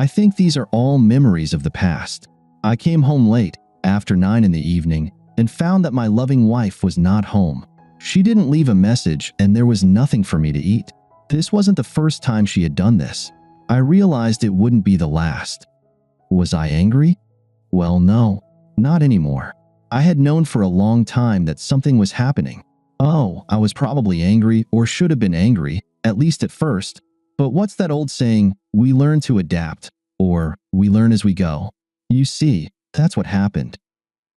I think these are all memories of the past. I came home late, after 9 in the evening, and found that my loving wife was not home. She didn't leave a message and there was nothing for me to eat. This wasn't the first time she had done this. I realized it wouldn't be the last. Was I angry? Well, no, not anymore. I had known for a long time that something was happening. Oh, I was probably angry or should have been angry, at least at first. But what's that old saying, we learn to adapt, or we learn as we go? You see, that's what happened.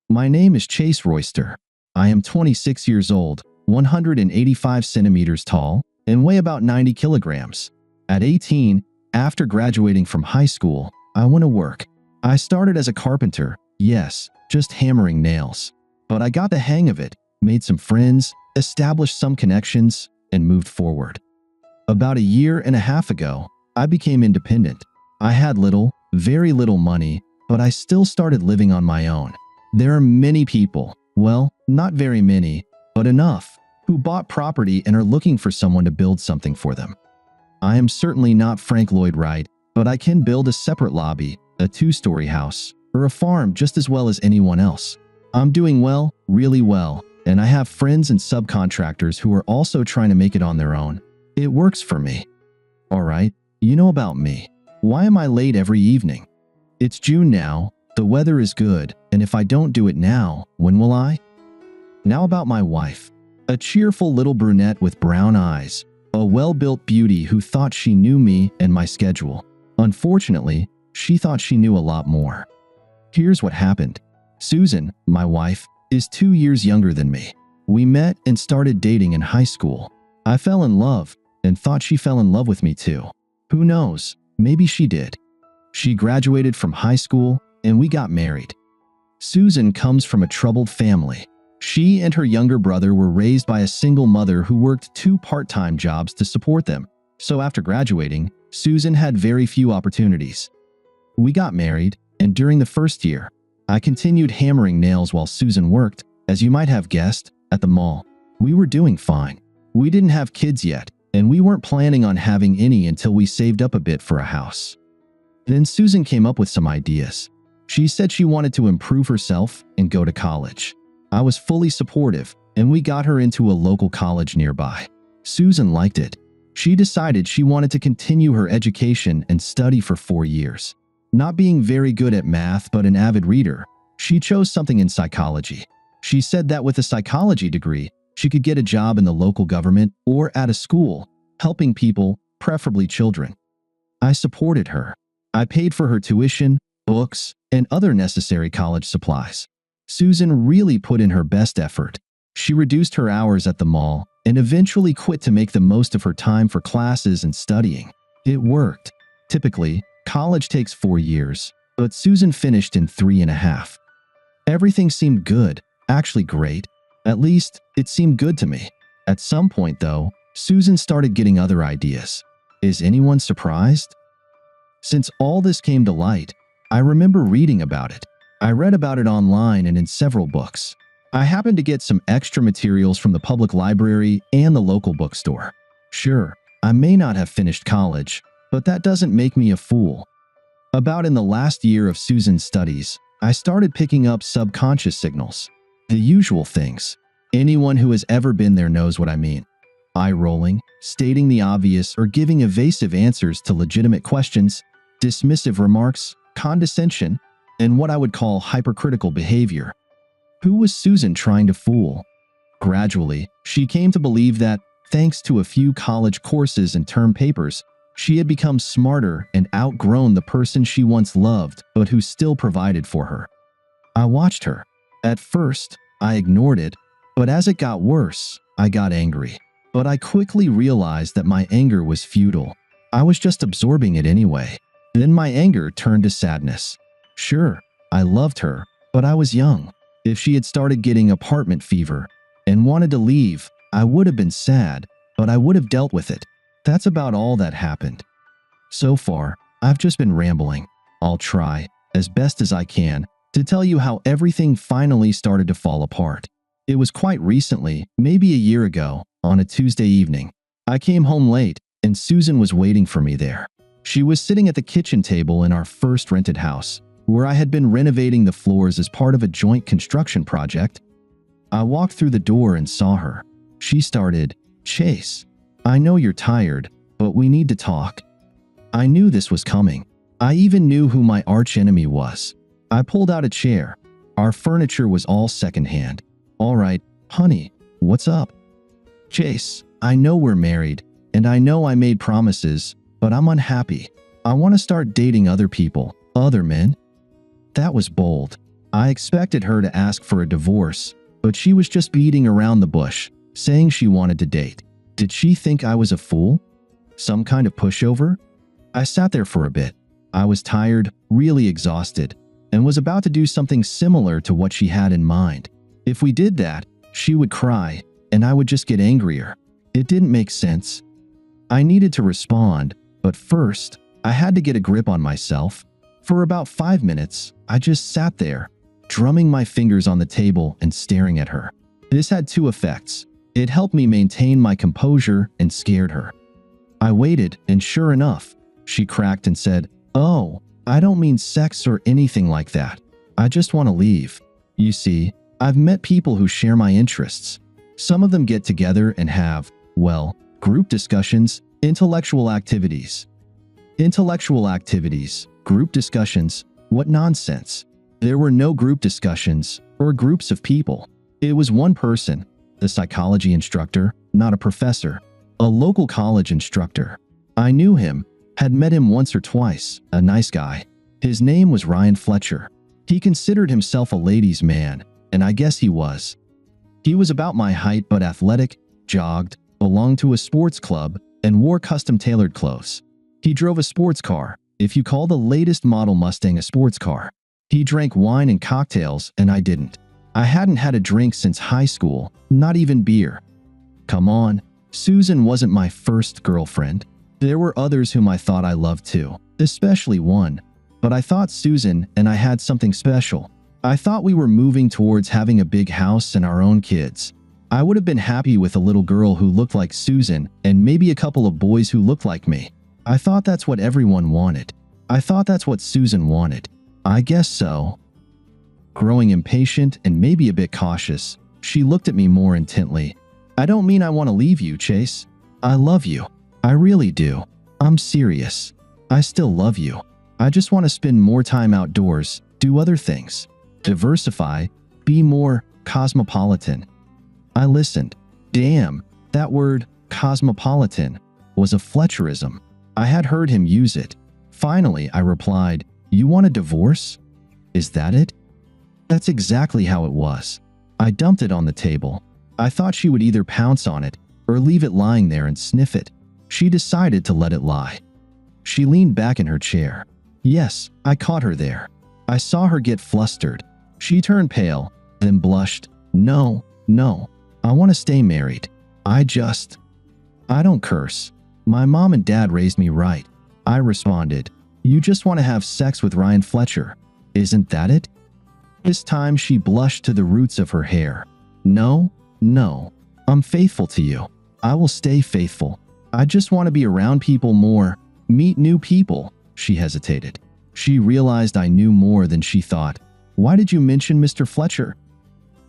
My name is Chase Royster. I am 26 years old, 185 centimeters tall, and weigh about 90 kilograms. At 18, after graduating from high school, I went to work. I started as a carpenter, yes, just hammering nails. But I got the hang of it, made some friends, established some connections, and moved forward. About a year and a half ago, I became independent. I had little, very little money, but I still started living on my own. There are many people, well, not very many, but enough, who bought property and are looking for someone to build something for them. I am certainly not Frank Lloyd Wright, but I can build a separate lobby, a 2-story house, or a farm just as well as anyone else. I'm doing well, really well, and I have friends and subcontractors who are also trying to make it on their own. It works for me. Alright, you know about me. Why am I late every evening? It's June now, the weather is good, and if I don't do it now, when will I? Now about my wife. A cheerful little brunette with brown eyes, a well-built beauty who thought she knew me and my schedule. Unfortunately, she thought she knew a lot more. Here's what happened. Susan, my wife, is 2 years younger than me. We met and started dating in high school. I fell in love and thought she fell in love with me too. Who knows, maybe she did. She graduated from high school and we got married. Susan comes from a troubled family. She and her younger brother were raised by a single mother who worked 2 part-time jobs to support them. So after graduating, Susan had very few opportunities. We got married, and during the first year, I continued hammering nails while Susan worked, as you might have guessed, at the mall. We were doing fine. We didn't have kids yet, and we weren't planning on having any until we saved up a bit for a house. Then Susan came up with some ideas. She said she wanted to improve herself and go to college. I was fully supportive, and we got her into a local college nearby. Susan liked it. She decided she wanted to continue her education and study for 4 years. Not being very good at math but an avid reader, she chose something in psychology. She said that with a psychology degree, she could get a job in the local government or at a school, helping people, preferably children. I supported her. I paid for her tuition, books, and other necessary college supplies. Susan really put in her best effort. She reduced her hours at the mall and eventually quit to make the most of her time for classes and studying. It worked. Typically, college takes 4 years, but Susan finished in 3.5. Everything seemed good, actually great. At least, it seemed good to me. At some point, though, Susan started getting other ideas. Is anyone surprised? Since all this came to light, I remember reading about it. I read about it online and in several books. I happened to get some extra materials from the public library and the local bookstore. Sure, I may not have finished college, but that doesn't make me a fool. About in the last year of Susan's studies, I started picking up subconscious signals. The usual things. Anyone who has ever been there knows what I mean. Eye-rolling, stating the obvious or giving evasive answers to legitimate questions, dismissive remarks, condescension, and what I would call hypercritical behavior. Who was Susan trying to fool? Gradually, she came to believe that, thanks to a few college courses and term papers, she had become smarter and outgrown the person she once loved but who still provided for her. I watched her. At first, I ignored it, but as it got worse, I got angry. But I quickly realized that my anger was futile. I was just absorbing it anyway. Then my anger turned to sadness. Sure, I loved her, but I was young. If she had started getting apartment fever and wanted to leave, I would have been sad, but I would have dealt with it. That's about all that happened. So far, I've just been rambling. I'll try, as best as I can, to tell you how everything finally started to fall apart. It was quite recently, maybe a year ago, on a Tuesday evening. I came home late, and Susan was waiting for me there. She was sitting at the kitchen table in our first rented house, where I had been renovating the floors as part of a joint construction project. I walked through the door and saw her. She started, "Chase, I know you're tired, but we need to talk." I knew this was coming. I even knew who my archenemy was. I pulled out a chair. Our furniture was all secondhand. "All right, honey, what's up?" "Chase, I know we're married, and I know I made promises, but I'm unhappy. I want to start dating other people, other men." That was bold. I expected her to ask for a divorce, but she was just beating around the bush, saying she wanted to date. Did she think I was a fool? Some kind of pushover? I sat there for a bit. I was tired, really exhausted, and was about to do something similar to what she had in mind. If we did that, she would cry, and I would just get angrier. It didn't make sense. I needed to respond, but first, I had to get a grip on myself. For about 5 minutes, I just sat there, drumming my fingers on the table and staring at her. This had two effects. It helped me maintain my composure and scared her. I waited, and sure enough, she cracked and said, "Oh, I don't mean sex or anything like that. I just want to leave. You see, I've met people who share my interests. Some of them get together and have, well, group discussions, intellectual activities." Intellectual activities, group discussions, what nonsense. There were no group discussions or groups of people. It was one person, the psychology instructor, not a professor, a local college instructor. I knew him, had met him once or twice, a nice guy. His name was Ryan Fletcher. He considered himself a ladies' man, and I guess he was. He was about my height but athletic, jogged, belonged to a sports club, and wore custom-tailored clothes. He drove a sports car, if you call the latest model Mustang a sports car. He drank wine and cocktails, and I didn't. I hadn't had a drink since high school, not even beer. Come on, Susan wasn't my first girlfriend. There were others whom I thought I loved too, especially one. But I thought Susan and I had something special. I thought we were moving towards having a big house and our own kids. I would have been happy with a little girl who looked like Susan and maybe a couple of boys who looked like me. I thought that's what everyone wanted. I thought that's what Susan wanted. I guess so. Growing impatient and maybe a bit cautious, she looked at me more intently. "I don't mean I want to leave you, Chase. I love you. I really do. I'm serious. I still love you. I just want to spend more time outdoors, do other things, diversify, be more cosmopolitan." I listened. Damn, that word, cosmopolitan, was a Fletcherism. I had heard him use it. Finally, I replied, "You want a divorce? Is that it?" That's exactly how it was. I dumped it on the table. I thought she would either pounce on it or leave it lying there and sniff it. She decided to let it lie. She leaned back in her chair. Yes, I caught her there. I saw her get flustered. She turned pale, then blushed. No, I want to stay married. I don't curse. My mom and dad raised me right. I responded, "You just want to have sex with Ryan Fletcher. Isn't that it?" This time she blushed to the roots of her hair. No, I'm faithful to you. I will stay faithful. I just want to be around people more, meet new people." She hesitated. She realized I knew more than she thought. "Why did you mention Mr. Fletcher?"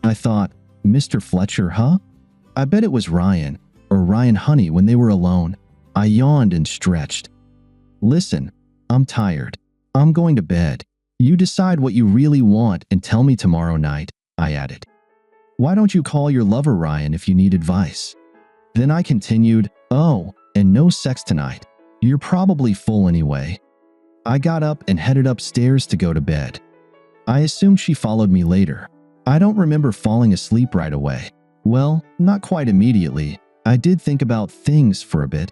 I thought, "Mr. Fletcher, huh? I bet it was Ryan, or Ryan Honey when they were alone." I yawned and stretched. "Listen, I'm tired. I'm going to bed. You decide what you really want and tell me tomorrow night," I added. "Why don't you call your lover Ryan if you need advice?" Then I continued, "Oh, and no sex tonight. You're probably full anyway." I got up and headed upstairs to go to bed. I assumed she followed me later. I don't remember falling asleep right away. Well, not quite immediately. I did think about things for a bit.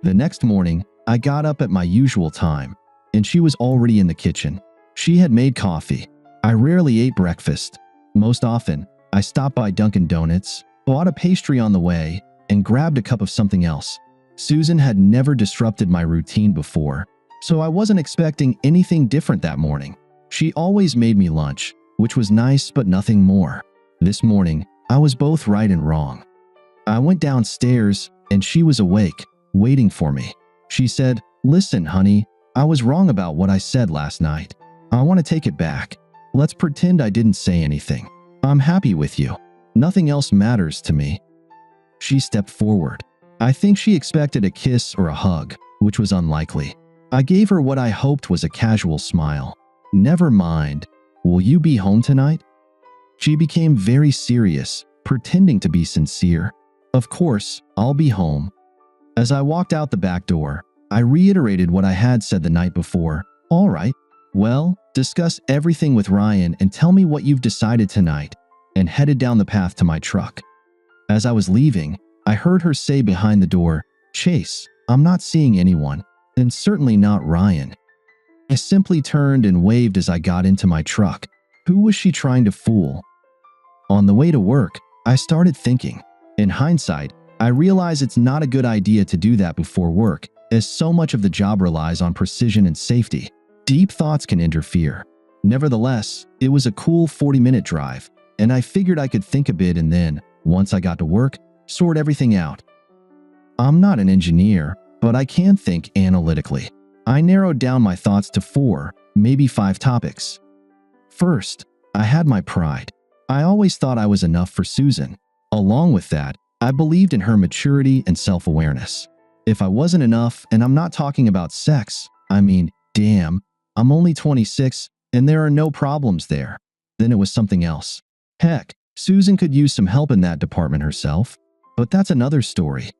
The next morning, I got up at my usual time, and she was already in the kitchen. She had made coffee. I rarely ate breakfast. Most often, I stopped by Dunkin' Donuts, bought a pastry on the way, and grabbed a cup of something else. Susan had never disrupted my routine before, so I wasn't expecting anything different that morning. She always made me lunch, which was nice but nothing more. This morning, I was both right and wrong. I went downstairs, and she was awake, waiting for me. She said, Listen, honey, I was wrong about what I said last night. I want to take it back. Let's pretend I didn't say anything. I'm happy with you. Nothing else matters to me." She stepped forward. I think she expected a kiss or a hug, which was unlikely. I gave her what I hoped was a casual smile. "Never mind. Will you be home tonight?" She became very serious, pretending to be sincere. "Of course, I'll be home." As I walked out the back door, I reiterated what I had said the night before. "All right. Well, discuss everything with Ryan and tell me what you've decided tonight," and headed down the path to my truck. As I was leaving, I heard her say behind the door, "Chase, I'm not seeing anyone, and certainly not Ryan." I simply turned and waved as I got into my truck. Who was she trying to fool? On the way to work, I started thinking. In hindsight, I realize it's not a good idea to do that before work, as so much of the job relies on precision and safety. Deep thoughts can interfere. Nevertheless, it was a cool 40-minute drive, and I figured I could think a bit and then, once I got to work, sort everything out. I'm not an engineer, but I can think analytically. I narrowed down my thoughts to 4, maybe 5 topics. First, I had my pride. I always thought I was enough for Susan. Along with that, I believed in her maturity and self-awareness. If I wasn't enough, and I'm not talking about sex, I mean, damn, I'm only 26 and there are no problems there, then it was something else. Heck, Susan could use some help in that department herself, but that's another story.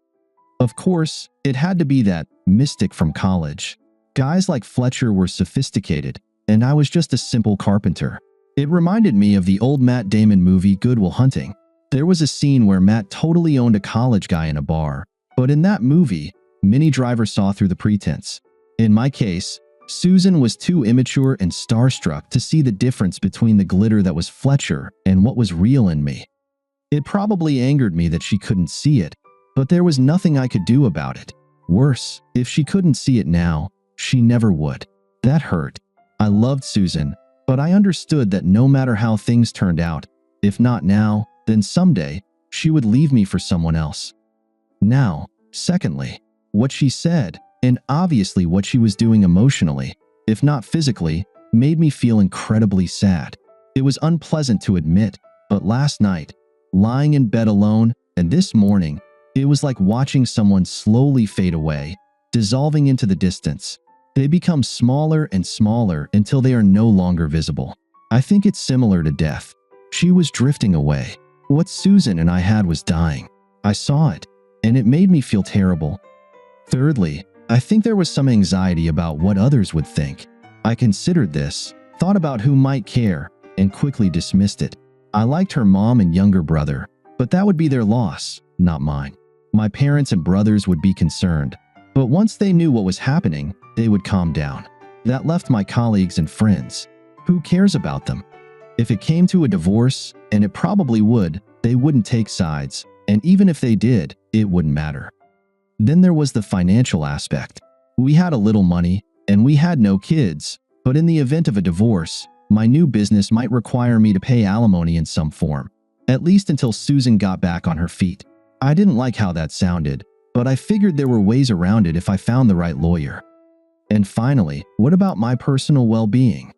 Of course, it had to be that mystic from college. Guys like Fletcher were sophisticated, and I was just a simple carpenter. It reminded me of the old Matt Damon movie Good Will Hunting. There was a scene where Matt totally owned a college guy in a bar, but in that movie, Minnie Driver saw through the pretense. In my case, Susan was too immature and starstruck to see the difference between the glitter that was Fletcher and what was real in me. It probably angered me that she couldn't see it, but there was nothing I could do about it. Worse, if she couldn't see it now, she never would. That hurt. I loved Susan, but I understood that no matter how things turned out, if not now, then someday, she would leave me for someone else. Now, secondly, what she said, and obviously what she was doing emotionally, if not physically, made me feel incredibly sad. It was unpleasant to admit, but last night, lying in bed alone, and this morning, it was like watching someone slowly fade away, dissolving into the distance. They become smaller and smaller until they are no longer visible. I think it's similar to death. She was drifting away. What Susan and I had was dying. I saw it, and it made me feel terrible. Thirdly, I think there was some anxiety about what others would think. I considered this, thought about who might care, and quickly dismissed it. I liked her mom and younger brother, but that would be their loss, not mine. My parents and brothers would be concerned, but once they knew what was happening, they would calm down. That left my colleagues and friends. Who cares about them? If it came to a divorce, and it probably would, they wouldn't take sides, and even if they did, it wouldn't matter. Then there was the financial aspect. We had a little money, and we had no kids, but in the event of a divorce, my new business might require me to pay alimony in some form, at least until Susan got back on her feet. I didn't like how that sounded, but I figured there were ways around it if I found the right lawyer. And finally, what about my personal well-being?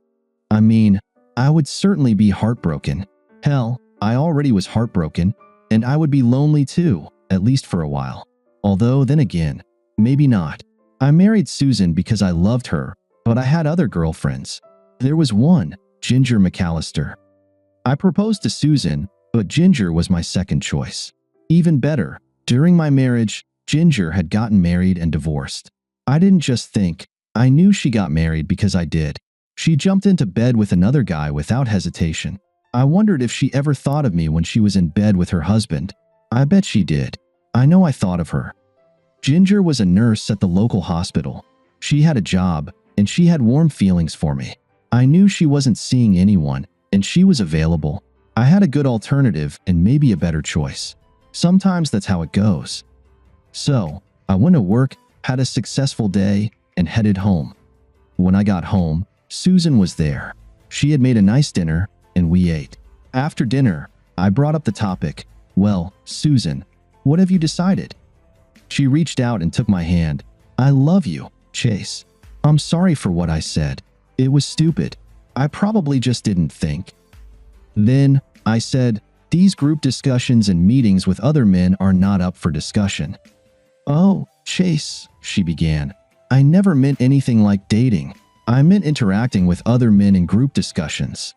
I mean, I would certainly be heartbroken. Hell, I already was heartbroken, and I would be lonely too, at least for a while. Although, then again, maybe not. I married Susan because I loved her, but I had other girlfriends. There was one, Ginger McAllister. I proposed to Susan, but Ginger was my second choice. Even better, during my marriage, Ginger had gotten married and divorced. I didn't just think, I knew she got married because I did. She jumped into bed with another guy without hesitation. I wondered if she ever thought of me when she was in bed with her husband. I bet she did. I know I thought of her. Ginger was a nurse at the local hospital. She had a job, and she had warm feelings for me. I knew she wasn't seeing anyone, and she was available. I had a good alternative and maybe a better choice. Sometimes that's how it goes. So, I went to work, had a successful day, and headed home. When I got home, Susan was there. She had made a nice dinner, and we ate. After dinner, I brought up the topic. Well, Susan, what have you decided? She reached out and took my hand. I love you, Chase, I'm sorry for what I said. It was stupid. I probably just didn't think. Then, I said, these group discussions and meetings with other men are not up for discussion. Oh, Chase, she began. I never meant anything like dating. I meant interacting with other men in group discussions.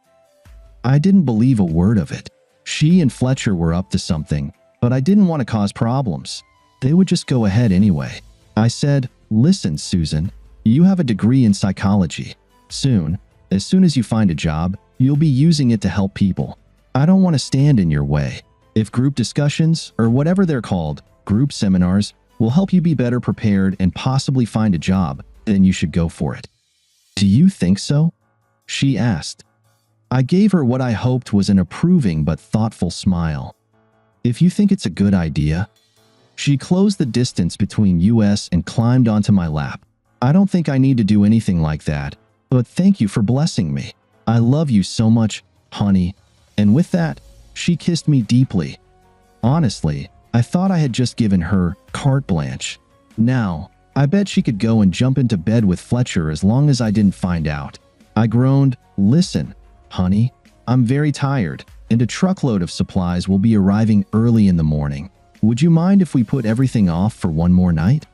I didn't believe a word of it. She and Fletcher were up to something, but I didn't want to cause problems. They would just go ahead anyway. I said, listen, Susan, you have a degree in psychology. As soon as you find a job, you'll be using it to help people. I don't want to stand in your way. If group discussions, or whatever they're called, group seminars, will help you be better prepared and possibly find a job, then you should go for it. Do you think so? She asked. I gave her what I hoped was an approving but thoughtful smile. If you think it's a good idea. She closed the distance between us and climbed onto my lap. I don't think I need to do anything like that, but thank you for blessing me. I love you so much, honey. And with that, she kissed me deeply. Honestly, I thought I had just given her carte blanche. Now, I bet she could go and jump into bed with Fletcher as long as I didn't find out. I groaned, listen, honey, I'm very tired, and a truckload of supplies will be arriving early in the morning. Would you mind if we put everything off for one more night?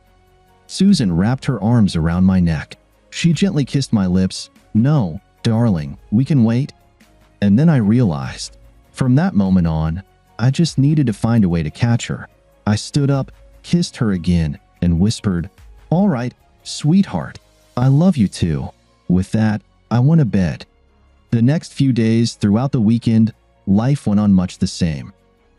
Susan wrapped her arms around my neck. She gently kissed my lips. No, darling, we can wait. And then I realized, from that moment on, I just needed to find a way to catch her. I stood up, kissed her again, and whispered, all right, sweetheart, I love you too. With that, I went to bed. The next few days throughout the weekend, life went on much the same.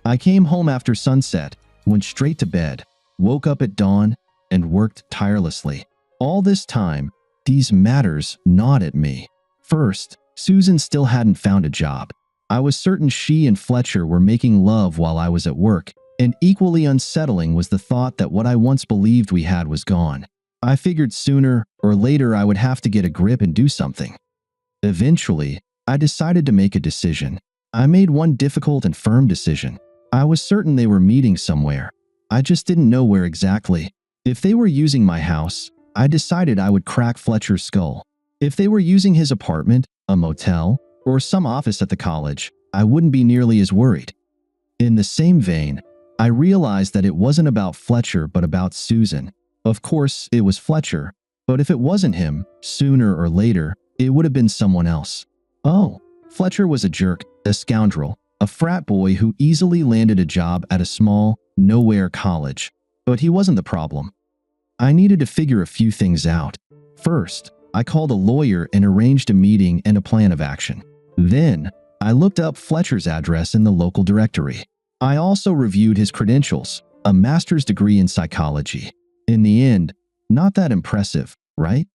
I came home after sunset, went straight to bed, woke up at dawn, and worked tirelessly. All this time, these matters gnawed at me. First, Susan still hadn't found a job. I was certain she and Fletcher were making love while I was at work, and equally unsettling was the thought that what I once believed we had was gone. I figured sooner or later I would have to get a grip and do something. Eventually, I decided to make a decision. I made one difficult and firm decision. I was certain they were meeting somewhere. I just didn't know where exactly. If they were using my house, I decided I would crack Fletcher's skull. If they were using his apartment, a motel, or some office at the college, I wouldn't be nearly as worried. In the same vein, I realized that it wasn't about Fletcher but about Susan. Of course, it was Fletcher, but if it wasn't him, sooner or later, it would have been someone else. Oh, Fletcher was a jerk, a scoundrel, a frat boy who easily landed a job at a small, nowhere college. But he wasn't the problem. I needed to figure a few things out. First, I called a lawyer and arranged a meeting and a plan of action. Then, I looked up Fletcher's address in the local directory. I also reviewed his credentials, a master's degree in psychology. In the end, not that impressive, right?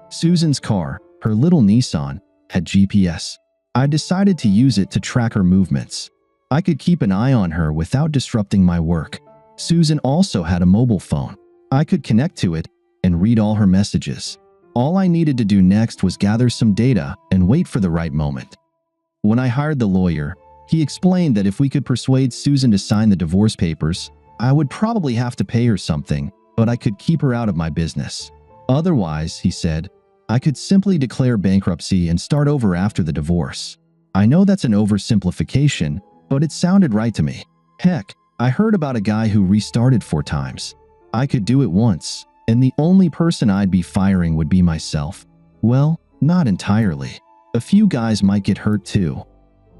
Susan's car, her little Nissan, had GPS. I decided to use it to track her movements. I could keep an eye on her without disrupting my work. Susan also had a mobile phone. I could connect to it and read all her messages. All I needed to do next was gather some data and wait for the right moment. When I hired the lawyer, he explained that if we could persuade Susan to sign the divorce papers, I would probably have to pay her something, but I could keep her out of my business. Otherwise, he said, I could simply declare bankruptcy and start over after the divorce. I know that's an oversimplification, but it sounded right to me. Heck, I heard about a guy who restarted 4 times. I could do it once, and the only person I'd be firing would be myself. Well, not entirely. A few guys might get hurt too.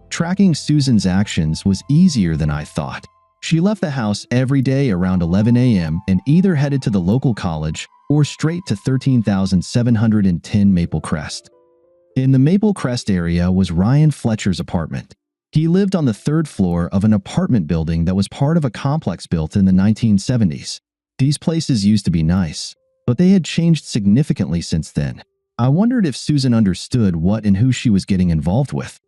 Tracking Susan's actions was easier than I thought. She left the house every day around 11 a.m. and either headed to the local college or straight to 13,710 Maple Crest. In the Maple Crest area was Ryan Fletcher's apartment. He lived on the 3rd floor of an apartment building that was part of a complex built in the 1970s. These places used to be nice, but they had changed significantly since then. I wondered if Susan understood what and who she was getting involved with.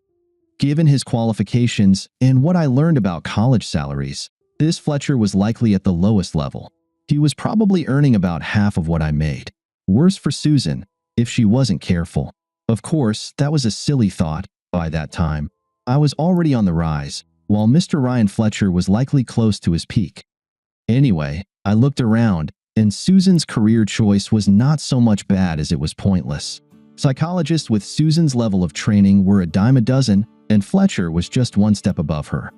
Given his qualifications and what I learned about college salaries, this Fletcher was likely at the lowest level. He was probably earning about half of what I made. Worse for Susan, if she wasn't careful. Of course, that was a silly thought. By that time, I was already on the rise, while Mr. Ryan Fletcher was likely close to his peak. Anyway, I looked around, And Susan's career choice was not so much bad as it was pointless. Psychologists with Susan's level of training were a dime a dozen, and Fletcher was just one step above her.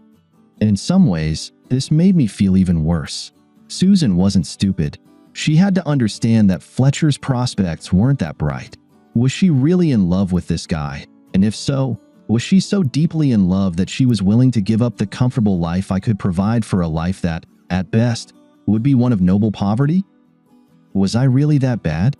In some ways, this made me feel even worse. Susan wasn't stupid. She had to understand that Fletcher's prospects weren't that bright. Was she really in love with this guy? And if so, was she so deeply in love that she was willing to give up the comfortable life I could provide for a life that, at best, would be one of noble poverty? Was I really that bad?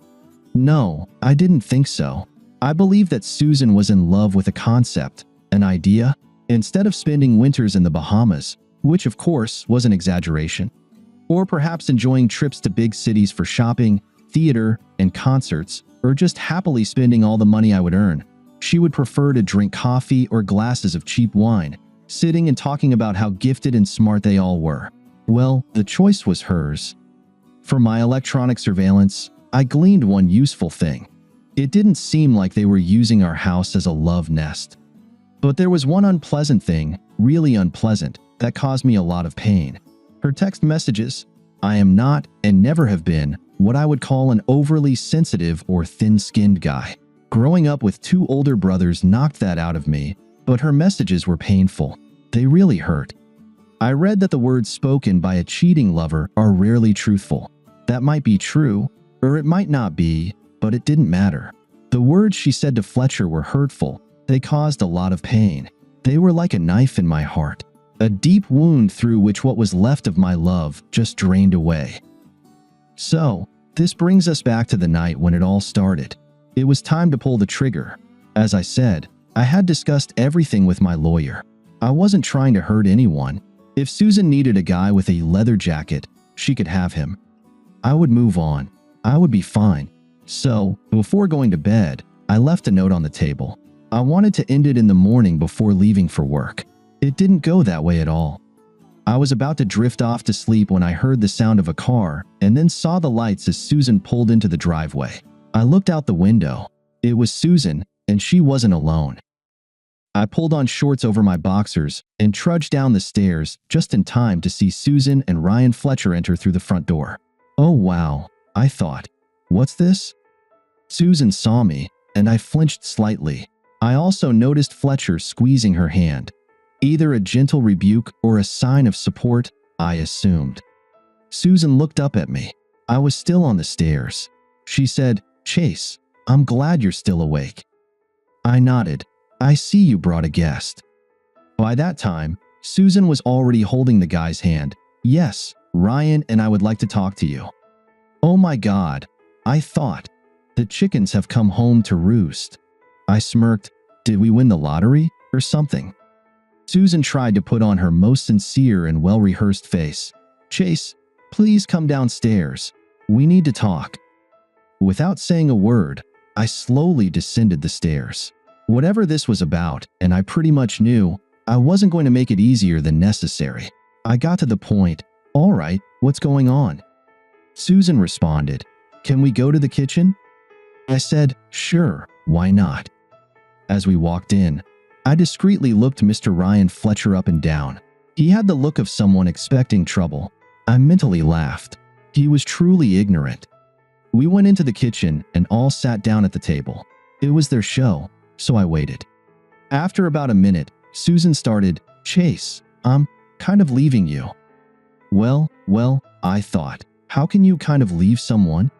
No, I didn't think so. I believed that Susan was in love with a concept, an idea, instead of spending winters in the Bahamas, which of course was an exaggeration. Or perhaps enjoying trips to big cities for shopping, theater, and concerts, or just happily spending all the money I would earn. She would prefer to drink coffee or glasses of cheap wine, sitting and talking about how gifted and smart they all were. Well, the choice was hers. For my electronic surveillance, I gleaned one useful thing. It didn't seem like they were using our house as a love nest. But there was one unpleasant thing, really unpleasant, that caused me a lot of pain. Her text messages. I am not, and never have been, what I would call an overly sensitive or thin-skinned guy. Growing up with two older brothers knocked that out of me, but her messages were painful. They really hurt. I read that the words spoken by a cheating lover are rarely truthful. That might be true, or it might not be, but it didn't matter. The words she said to Fletcher were hurtful. They caused a lot of pain. They were like a knife in my heart, a deep wound through which what was left of my love just drained away. So, this brings us back to the night when it all started. It was time to pull the trigger. As I said, I had discussed everything with my lawyer. I wasn't trying to hurt anyone. If Susan needed a guy with a leather jacket, she could have him. I would move on. I would be fine. So, before going to bed, I left a note on the table. I wanted to end it in the morning before leaving for work. It didn't go that way at all. I was about to drift off to sleep when I heard the sound of a car and then saw the lights as Susan pulled into the driveway. I looked out the window. It was Susan, and she wasn't alone. I pulled on shorts over my boxers and trudged down the stairs just in time to see Susan and Ryan Fletcher enter through the front door. Oh wow, I thought. What's this? Susan saw me, and I flinched slightly. I also noticed Fletcher squeezing her hand. Either a gentle rebuke or a sign of support, I assumed. Susan looked up at me. I was still on the stairs. She said, "Chase, I'm glad you're still awake." I nodded. "I see you brought a guest." By that time, Susan was already holding the guy's hand. "Yes, Ryan and I would like to talk to you." Oh my God, I thought. The chickens have come home to roost. I smirked. Did we win the lottery or something? Susan tried to put on her most sincere and well-rehearsed face. "Chase, please come downstairs. We need to talk." Without saying a word, I slowly descended the stairs. Whatever this was about, and I pretty much knew, I wasn't going to make it easier than necessary. I got to the point. "All right, what's going on?" Susan responded, "Can we go to the kitchen?" I said, "Sure, why not?" As we walked in, I discreetly looked Mr. Ryan Fletcher up and down. He had the look of someone expecting trouble. I mentally laughed. He was truly ignorant. We went into the kitchen and all sat down at the table. It was their show, so I waited. After about a minute, Susan started, "Chase, I'm kind of leaving you." Well, I thought, how can you kind of leave someone?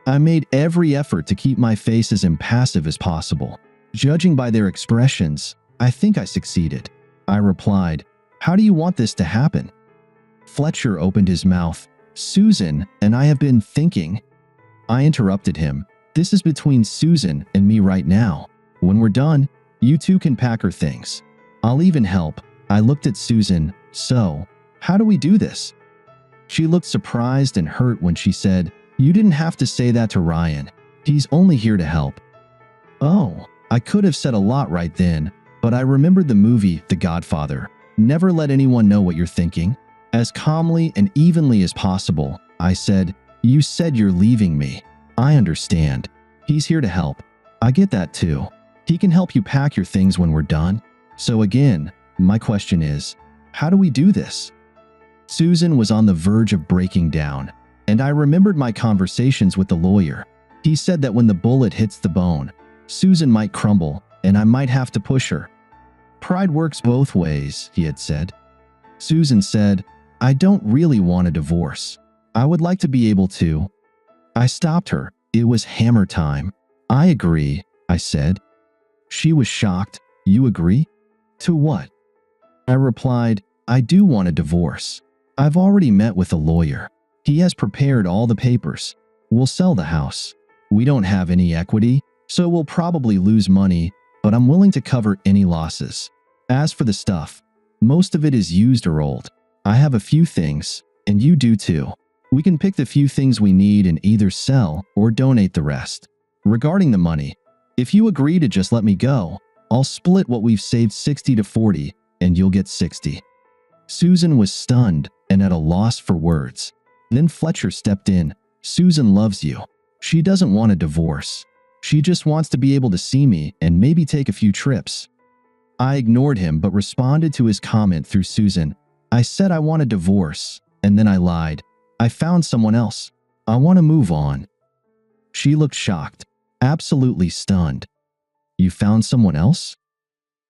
I made every effort to keep my face as impassive as possible. Judging by their expressions, I think I succeeded. I replied, "How do you want this to happen?" Fletcher opened his mouth. "Susan and I have been thinking." I interrupted him. "This is between Susan and me right now. When we're done, you two can pack her things. I'll even help." I looked at Susan. "So, how do we do this?" She looked surprised and hurt when she said, "You didn't have to say that to Ryan. He's only here to help." Oh, I could have said a lot right then, but I remembered the movie The Godfather. Never let anyone know what you're thinking. As calmly and evenly as possible, I said, "You said you're leaving me. I understand. He's here to help. I get that too. He can help you pack your things when we're done." So again, my question is, how do we do this? Susan was on the verge of breaking down, and I remembered my conversations with the lawyer. He said that when the bullet hits the bone, Susan might crumble, and I might have to push her. Pride works both ways, he had said. Susan said, I don't really want a divorce. I would like to be able to. I stopped her. It was hammer time. I agree, I said. She was shocked. You agree? To what? I replied, I do want a divorce. I've already met with a lawyer. He has prepared all the papers. We'll sell the house. We don't have any equity, so we'll probably lose money, but I'm willing to cover any losses. As for the stuff, most of it is used or old. I have a few things, and you do too. We can pick the few things we need and either sell or donate the rest. Regarding the money, if you agree to just let me go, I'll split what we've saved 60 to 40, and you'll get 60. Susan was stunned and at a loss for words. Then Fletcher stepped in. Susan loves you. She doesn't want a divorce. She just wants to be able to see me and maybe take a few trips. I ignored him but responded to his comment through Susan. I said I want a divorce, and then I lied. I found someone else. I want to move on. She looked shocked, absolutely stunned. You found someone else?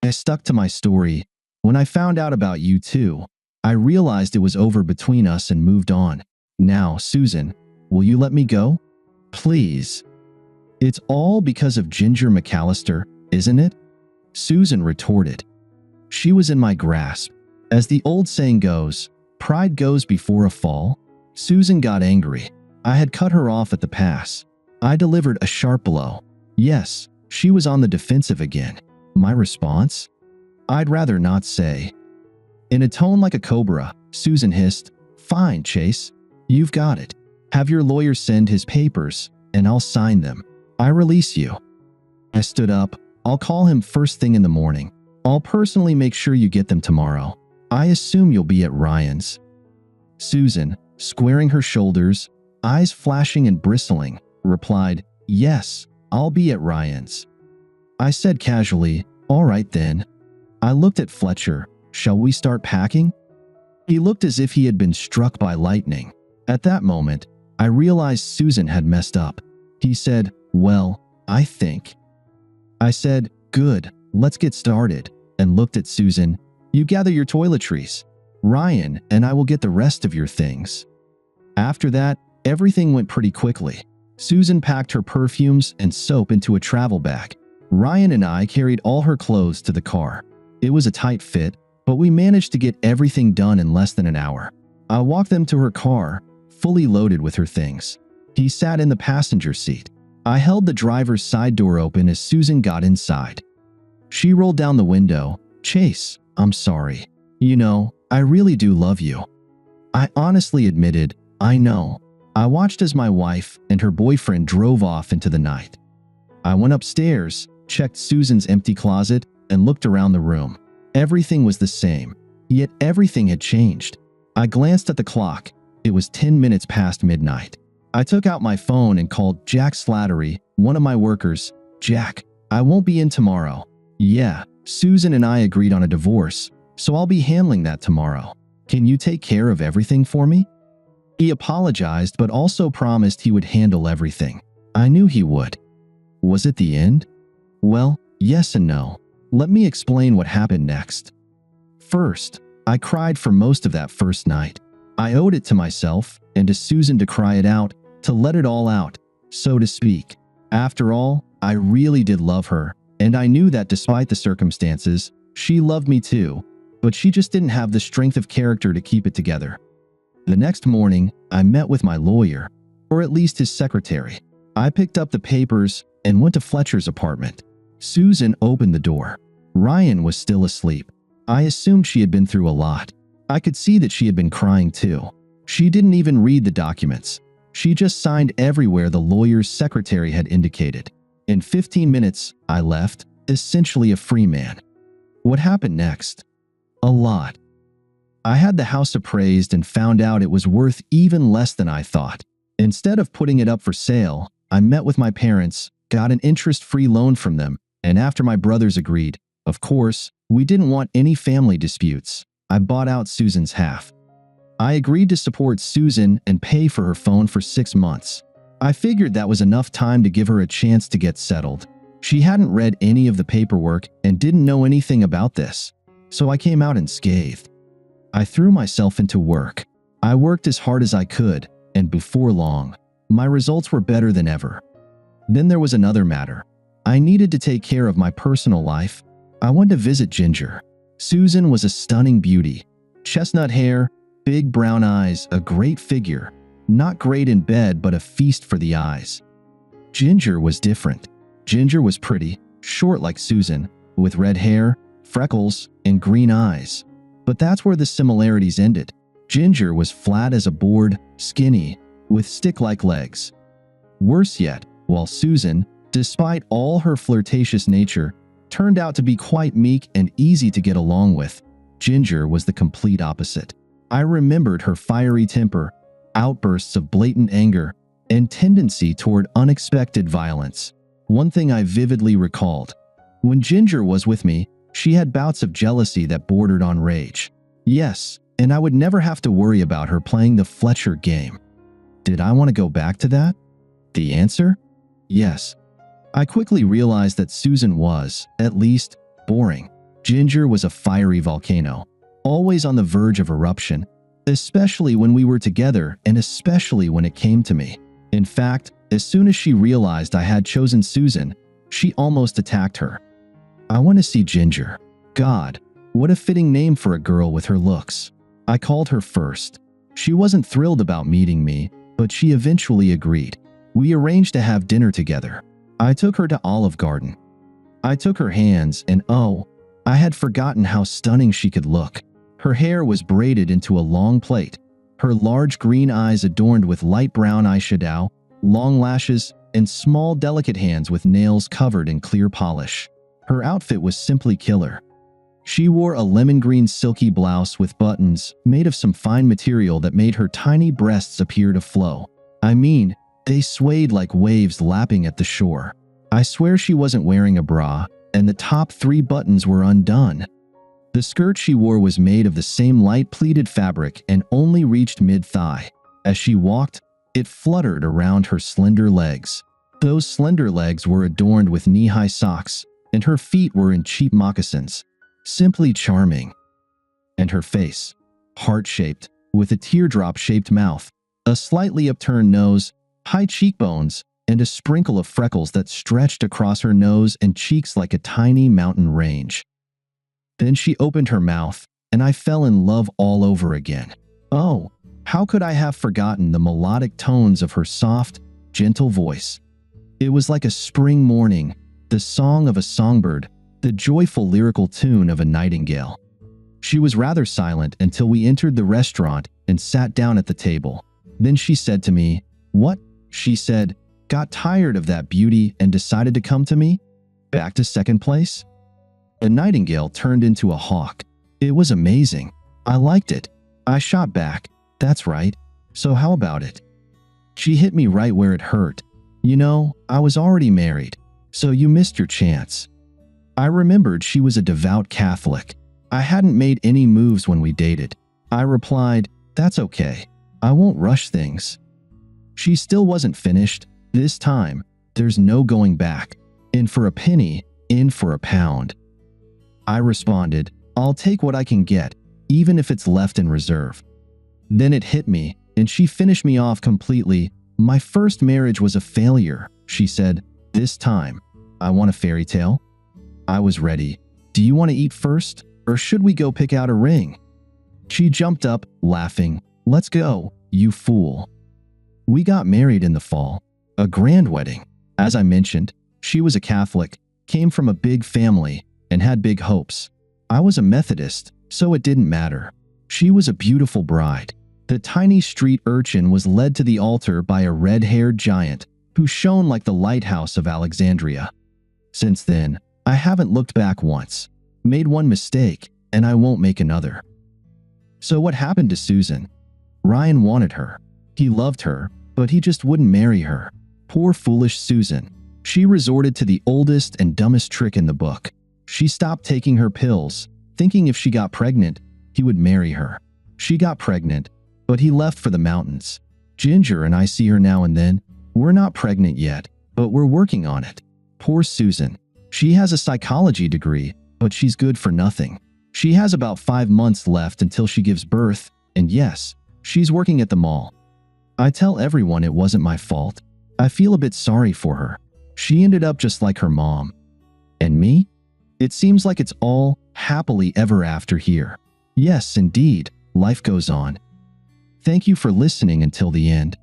I stuck to my story. When I found out about you too, I realized it was over between us and moved on. Now, Susan, will you let me go? Please. It's all because of Ginger McAllister, isn't it? Susan retorted. She was in my grasp. As the old saying goes, pride goes before a fall. Susan got angry. I had cut her off at the pass. I delivered a sharp blow. Yes, she was on the defensive again. My response? I'd rather not say. In a tone like a cobra, Susan hissed, Fine, Chase. You've got it. Have your lawyer send his papers, and I'll sign them. I release you. I stood up. I'll call him first thing in the morning. I'll personally make sure you get them tomorrow. I assume you'll be at Ryan's. Susan, squaring her shoulders, eyes flashing and bristling, replied, Yes, I'll be at Ryan's. I said casually, All right then. I looked at Fletcher. Shall we start packing? He looked as if he had been struck by lightning. At that moment, I realized Susan had messed up. He said, Well, I think. I said, Good, let's get started, and looked at Susan. You gather your toiletries. Ryan and I will get the rest of your things. After that, everything went pretty quickly. Susan packed her perfumes and soap into a travel bag. Ryan and I carried all her clothes to the car. It was a tight fit, but we managed to get everything done in less than an hour. I walked them to her car, fully loaded with her things. He sat in the passenger seat. I held the driver's side door open as Susan got inside. She rolled down the window. Chase, I'm sorry. You know, I really do love you. I honestly admitted, I know. I watched as my wife and her boyfriend drove off into the night. I went upstairs, checked Susan's empty closet, and looked around the room. Everything was the same, yet everything had changed. I glanced at the clock. It was 10 minutes past midnight. I took out my phone and called Jack Slattery, one of my workers. Jack, I won't be in tomorrow. Yeah, Susan and I agreed on a divorce, so I'll be handling that tomorrow. Can you take care of everything for me? He apologized but also promised he would handle everything. I knew he would. Was it the end? Well, yes and no. Let me explain what happened next. First, I cried for most of that first night. I owed it to myself and to Susan to cry it out, to let it all out, so to speak. After all, I really did love her, and I knew that despite the circumstances, she loved me too, but she just didn't have the strength of character to keep it together. The next morning, I met with my lawyer, or at least his secretary. I picked up the papers and went to Fletcher's apartment. Susan opened the door. Ryan was still asleep. I assumed she had been through a lot. I could see that she had been crying too. She didn't even read the documents. She just signed everywhere the lawyer's secretary had indicated. In 15 minutes, I left, essentially a free man. What happened next? A lot. I had the house appraised and found out it was worth even less than I thought. Instead of putting it up for sale, I met with my parents, got an interest-free loan from them, and after my brothers agreed, of course, we didn't want any family disputes, I bought out Susan's half. I agreed to support Susan and pay for her phone for 6 months. I figured that was enough time to give her a chance to get settled. She hadn't read any of the paperwork and didn't know anything about this, so I came out unscathed. I threw myself into work. I worked as hard as I could, and before long, my results were better than ever. Then there was another matter. I needed to take care of my personal life. I went to visit Ginger. Susan was a stunning beauty. Chestnut hair, big brown eyes, a great figure. Not great in bed, but a feast for the eyes. Ginger was different. Ginger was pretty, short like Susan, with red hair, freckles, and green eyes. But that's where the similarities ended. Ginger was flat as a board, skinny, with stick-like legs. Worse yet, while Susan, despite all her flirtatious nature, turned out to be quite meek and easy to get along with, Ginger was the complete opposite. I remembered her fiery temper, outbursts of blatant anger, and tendency toward unexpected violence. One thing I vividly recalled. When Ginger was with me, she had bouts of jealousy that bordered on rage. Yes, and I would never have to worry about her playing the Fletcher game. Did I want to go back to that? The answer? Yes. I quickly realized that Susan was, at least, boring. Ginger was a fiery volcano, always on the verge of eruption, especially when we were together and especially when it came to me. In fact, as soon as she realized I had chosen Susan, she almost attacked her. I want to see Ginger. God, what a fitting name for a girl with her looks. I called her first. She wasn't thrilled about meeting me, but she eventually agreed. We arranged to have dinner together. I took her to Olive Garden. I took her hands and oh, I had forgotten how stunning she could look. Her hair was braided into a long plait, her large green eyes adorned with light brown eyeshadow, long lashes, and small delicate hands with nails covered in clear polish. Her outfit was simply killer. She wore a lemon green silky blouse with buttons made of some fine material that made her tiny breasts appear to flow. I mean, they swayed like waves lapping at the shore. I swear she wasn't wearing a bra, and the top 3 buttons were undone. The skirt she wore was made of the same light pleated fabric and only reached mid-thigh. As she walked, it fluttered around her slender legs. Those slender legs were adorned with knee-high socks, and her feet were in cheap moccasins. Simply charming. And her face, heart-shaped, with a teardrop-shaped mouth, a slightly upturned nose, high cheekbones, and a sprinkle of freckles that stretched across her nose and cheeks like a tiny mountain range. Then she opened her mouth, and I fell in love all over again. Oh, how could I have forgotten the melodic tones of her soft, gentle voice? It was like a spring morning, the song of a songbird, the joyful lyrical tune of a nightingale. She was rather silent until we entered the restaurant and sat down at the table. Then she said to me, "What?" she said, "Got tired of that beauty and decided to come to me? Back to second place?" The nightingale turned into a hawk. It was amazing. I liked it. I shot back, "That's right. So how about it?" She hit me right where it hurt. "You know, I was already married, so you missed your chance." I remembered she was a devout Catholic. I hadn't made any moves when we dated. I replied, "That's okay. I won't rush things." She still wasn't finished. This time, there's no going back. In for a penny, in for a pound. I responded, "I'll take what I can get, even if it's left in reserve." Then it hit me, and she finished me off completely. "My first marriage was a failure," she said. "This time, I want a fairy tale." I was ready. "Do you want to eat first, or should we go pick out a ring?" She jumped up, laughing. "Let's go, you fool." We got married in the fall. A grand wedding. As I mentioned, she was a Catholic, came from a big family, and had big hopes. I was a Methodist, so it didn't matter. She was a beautiful bride. The tiny street urchin was led to the altar by a red-haired giant who shone like the lighthouse of Alexandria. Since then, I haven't looked back once. Made one mistake, and I won't make another. So what happened to Susan? Ryan wanted her. He loved her, but he just wouldn't marry her. Poor foolish Susan. She resorted to the oldest and dumbest trick in the book. She stopped taking her pills, thinking if she got pregnant, he would marry her. She got pregnant, but he left for the mountains. Ginger and I see her now and then. We're not pregnant yet, but we're working on it. Poor Susan. She has a psychology degree, but she's good for nothing. She has about 5 months left until she gives birth, and yes, she's working at the mall. I tell everyone it wasn't my fault. I feel a bit sorry for her. She ended up just like her mom. And me? It seems like it's all happily ever after here. Yes, indeed, life goes on. Thank you for listening until the end.